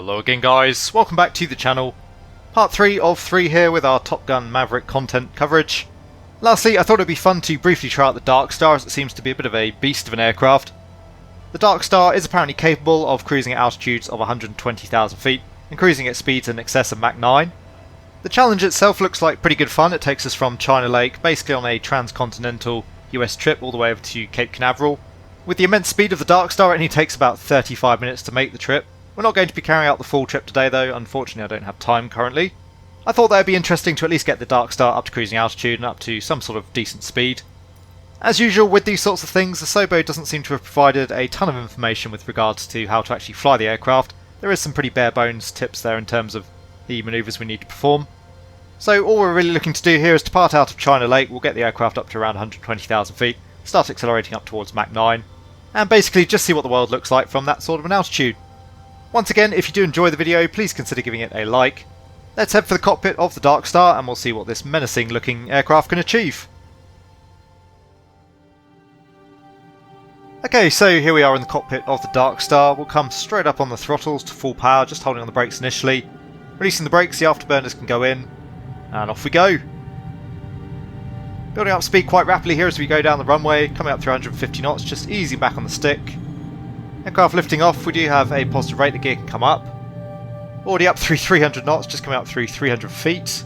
Hello again guys, welcome back to the channel. Part 3 of 3 here with our Top Gun Maverick content coverage. Lastly, I thought it would be fun to briefly try out the Darkstar, as it seems to be a bit of a beast of an aircraft. The Darkstar is apparently capable of cruising at altitudes of 120,000 feet and cruising at speeds in excess of Mach 9. The challenge itself looks like pretty good fun. It takes us from China Lake basically on a transcontinental US trip all the way over to Cape Canaveral. With the immense speed of the Darkstar, it only takes about 35 minutes to make the trip. We're not going to be carrying out the full trip today though, unfortunately I don't have time currently. I thought that would be interesting to at least get the Darkstar up to cruising altitude and up to some sort of decent speed. As usual with these sorts of things, Asobo doesn't seem to have provided a ton of information with regards to how to actually fly the aircraft. There is some pretty bare bones tips there in terms of the manoeuvres we need to perform. So all we're really looking to do here is to depart out of China Lake. We'll get the aircraft up to around 120,000 feet, start accelerating up towards Mach 9, and basically just see what the world looks like from that sort of an altitude. Once again, if you do enjoy the video, please consider giving it a like. Let's head for the cockpit of the Darkstar and we'll see what this menacing looking aircraft can achieve. Okay, so here we are in the cockpit of the Darkstar. We'll come straight up on the throttles to full power, just holding on the brakes initially. Releasing the brakes, the afterburners can go in, and off we go. Building up speed quite rapidly here as we go down the runway, coming up 350 knots, just easy back on the stick. Aircraft lifting off, we do have a positive rate, the gear can come up. Already up through 300 knots, just coming up through 300 feet.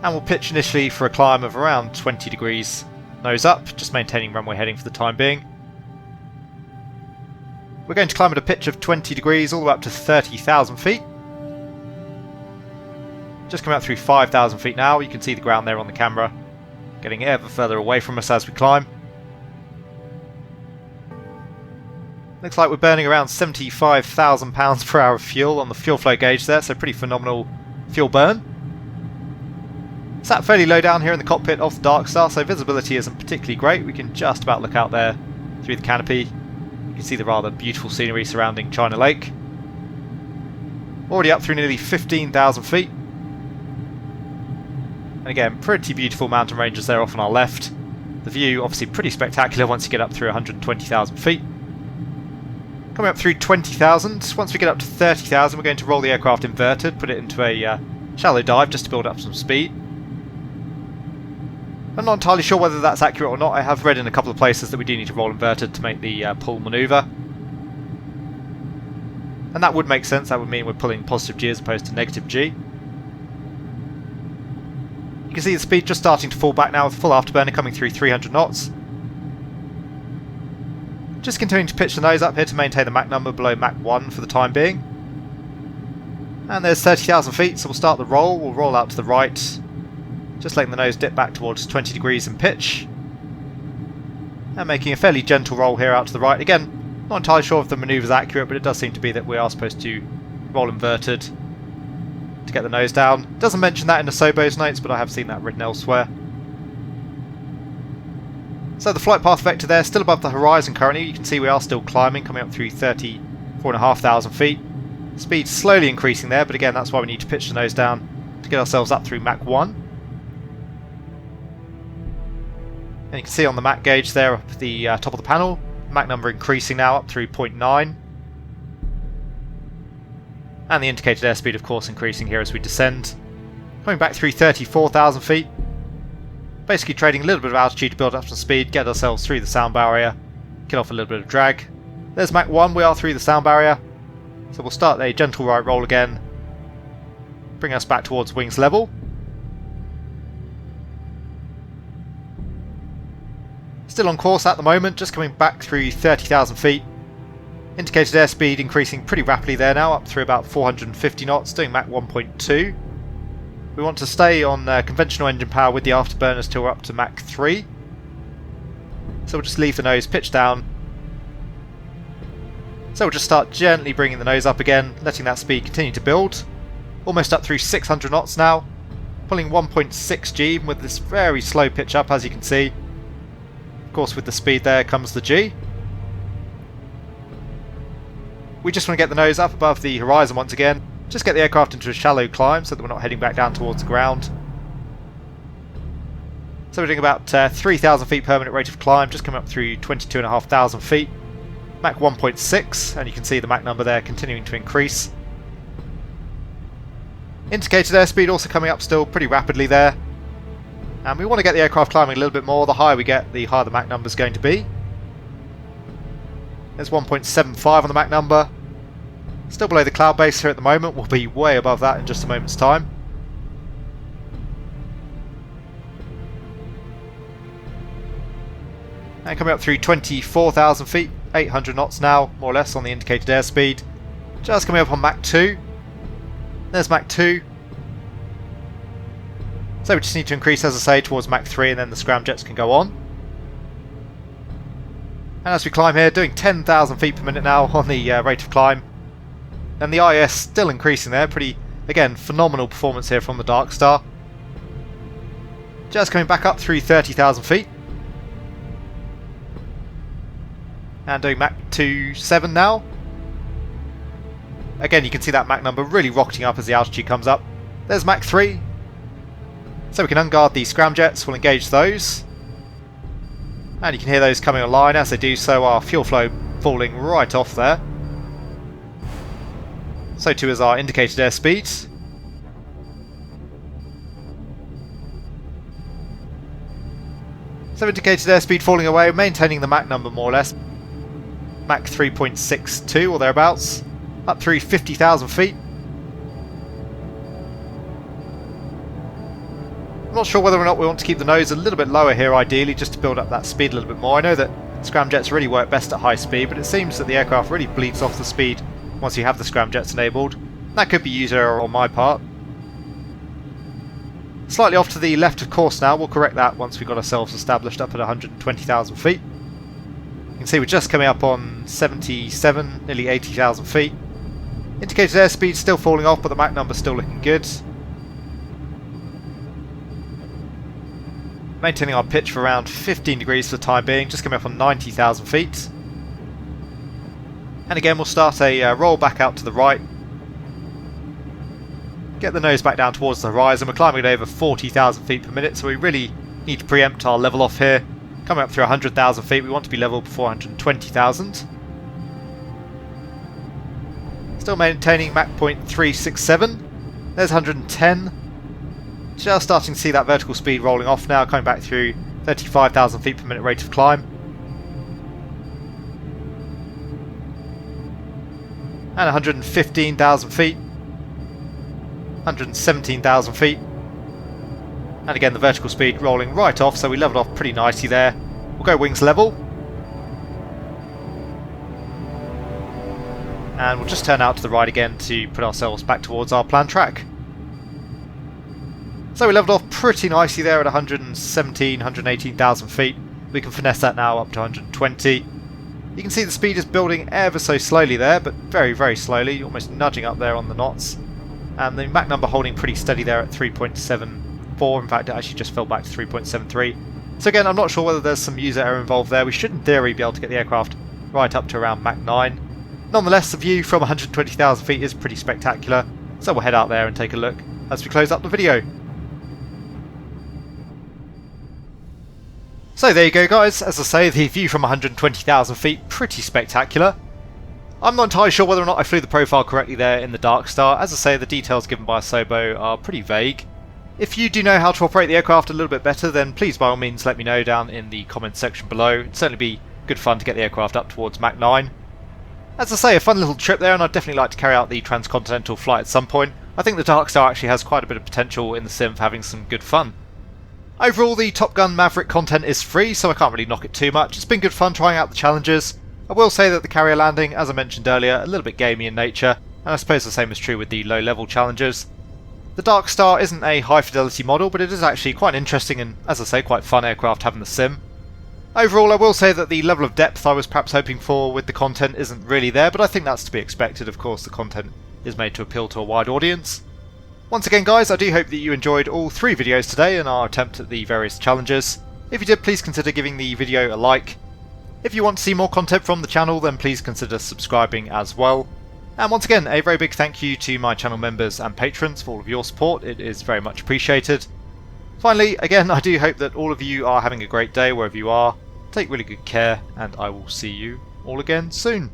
And we'll pitch initially for a climb of around 20 degrees. Nose up, just maintaining runway heading for the time being. We're going to climb at a pitch of 20 degrees all the way up to 30,000 feet. Just coming up through 5,000 feet now, you can see the ground there on the camera. Getting ever further away from us as we climb. Looks like we're burning around 75,000 pounds per hour of fuel on the fuel flow gauge there, so pretty phenomenal fuel burn. Sat fairly low down here in the cockpit of the Darkstar, so visibility isn't particularly great. We can just about look out there through the canopy. You can see the rather beautiful scenery surrounding China Lake. Already up through nearly 15,000 feet. And again, pretty beautiful mountain ranges there off on our left. The view obviously pretty spectacular once you get up through 120,000 feet. Coming up through 20,000, once we get up to 30,000 we're going to roll the aircraft inverted, put it into a shallow dive just to build up some speed. I'm not entirely sure whether that's accurate or not. I have read in a couple of places that we do need to roll inverted to make the pull manoeuvre. And that would make sense, that would mean we're pulling positive G as opposed to negative G. You can see the speed just starting to fall back now with full afterburner coming through 300 knots. Just continuing to pitch the nose up here to maintain the Mach number below Mach 1 for the time being. And there's 30,000 feet, so we'll start the roll. We'll roll out to the right, just letting the nose dip back towards 20 degrees in pitch. And making a fairly gentle roll here out to the right. Again, not entirely sure if the manoeuvre is accurate, but it does seem to be that we are supposed to roll inverted to get the nose down. It doesn't mention that in Asobo's notes, but I have seen that written elsewhere. So the flight path vector there, still above the horizon currently. You can see we are still climbing, coming up through 34,500 feet. Speed slowly increasing there, but again that's why we need to pitch the nose down to get ourselves up through Mach 1. And you can see on the Mach gauge there up at the top of the panel, Mach number increasing now up through 0.9. And the indicated airspeed of course increasing here as we descend. Coming back through 34,000 feet. Basically trading a little bit of altitude to build up some speed, get ourselves through the sound barrier, kill off a little bit of drag. There's Mach 1, we are through the sound barrier. So we'll start a gentle right roll again, bring us back towards wings level. Still on course at the moment, just coming back through 30,000 feet. Indicated airspeed increasing pretty rapidly there now, up through about 450 knots, doing Mach 1.2. We want to stay on conventional engine power with the afterburners till we're up to Mach 3. So we'll just leave the nose pitched down. So we'll just start gently bringing the nose up again, letting that speed continue to build. Almost up through 600 knots now. Pulling 1.6 G with this very slow pitch up as you can see. Of course with the speed there comes the G. We just want to get the nose up above the horizon once again. Just get the aircraft into a shallow climb so that we're not heading back down towards the ground. So we're doing about 3,000 feet per minute rate of climb, just coming up through 22,500 feet. Mach 1.6, and you can see the Mach number there continuing to increase. Indicated airspeed also coming up still pretty rapidly there. And we want to get the aircraft climbing a little bit more. The higher we get, the higher the Mach number is going to be. There's 1.75 on the Mach number. Still below the cloud base here at the moment. We'll be way above that in just a moment's time. And coming up through 24,000 feet, 800 knots now, more or less, on the indicated airspeed. Just coming up on Mach 2. There's Mach 2. So we just need to increase, as I say, towards Mach 3 and then the scramjets can go on. And as we climb here, doing 10,000 feet per minute now on the rate of climb. And the IS still increasing there, pretty, again, phenomenal performance here from the Darkstar. Just coming back up through 30,000 feet. And doing Mach 2.7 now. Again, you can see that Mach number really rocketing up as the altitude comes up. There's Mach 3. So we can unguard the scramjets, we'll engage those. And you can hear those coming online. As they do so, our fuel flow falling right off there. So too is our indicated airspeed. So indicated airspeed falling away, maintaining the Mach number more or less. Mach 3.62 or thereabouts. Up through 50,000 feet. I'm not sure whether or not we want to keep the nose a little bit lower here ideally, just to build up that speed a little bit more. I know that scramjets really work best at high speed, but it seems that the aircraft really bleeds off the speed once you have the scramjets enabled. That could be user error on my part. Slightly off to the left of course now, we'll correct that once we've got ourselves established up at 120,000 feet. You can see we're just coming up on 77, nearly 80,000 feet. Indicated airspeed still falling off, but the Mach number still looking good. Maintaining our pitch for around 15 degrees for the time being, just coming up on 90,000 feet. And again we'll start a roll back out to the right. Get the nose back down towards the horizon. We're climbing at over 40,000 feet per minute, so we really need to preempt our level off here. Coming up through 100,000 feet, we want to be level before 120,000. Still maintaining Mach 0.367. There's 110. Just starting to see that vertical speed rolling off now, coming back through 35,000 feet per minute rate of climb. And 115,000 feet. 117,000 feet. And again the vertical speed rolling right off, so we leveled off pretty nicely there. We'll go wings level. And we'll just turn out to the right again to put ourselves back towards our planned track. So we leveled off pretty nicely there at 117, 118,000 feet. We can finesse that now up to 120. You can see the speed is building ever so slowly there, but very, very slowly, almost nudging up there on the knots. And the Mach number holding pretty steady there at 3.74. In fact, it actually just fell back to 3.73. So again, I'm not sure whether there's some user error involved there. We should, in theory, be able to get the aircraft right up to around Mach 9. Nonetheless, the view from 120,000 feet is pretty spectacular. So we'll head out there and take a look as we close up the video. So there you go guys, as I say, the view from 120,000 feet, pretty spectacular. I'm not entirely sure whether or not I flew the profile correctly there in the Darkstar. As I say, the details given by Asobo are pretty vague. If you do know how to operate the aircraft a little bit better, then please by all means let me know down in the comments section below. It'd certainly be good fun to get the aircraft up towards Mach 9. As I say, a fun little trip there, and I'd definitely like to carry out the transcontinental flight at some point. I think the Darkstar actually has quite a bit of potential in the sim for having some good fun. Overall, the Top Gun Maverick content is free, so I can't really knock it too much. It's been good fun trying out the challenges. I will say that the carrier landing, as I mentioned earlier, a little bit gamey in nature, and I suppose the same is true with the low level challenges. The Darkstar isn't a high fidelity model, but it is actually quite an interesting and, as I say, quite fun aircraft having the sim. Overall, I will say that the level of depth I was perhaps hoping for with the content isn't really there, but I think that's to be expected. Of course, the content is made to appeal to a wide audience. Once again guys, I do hope that you enjoyed all 3 videos today in our attempt at the various challenges. If you did, please consider giving the video a like. If you want to see more content from the channel, then please consider subscribing as well. And once again, a very big thank you to my channel members and patrons for all of your support. It is very much appreciated. Finally, again, I do hope that all of you are having a great day wherever you are. Take really good care, and I will see you all again soon.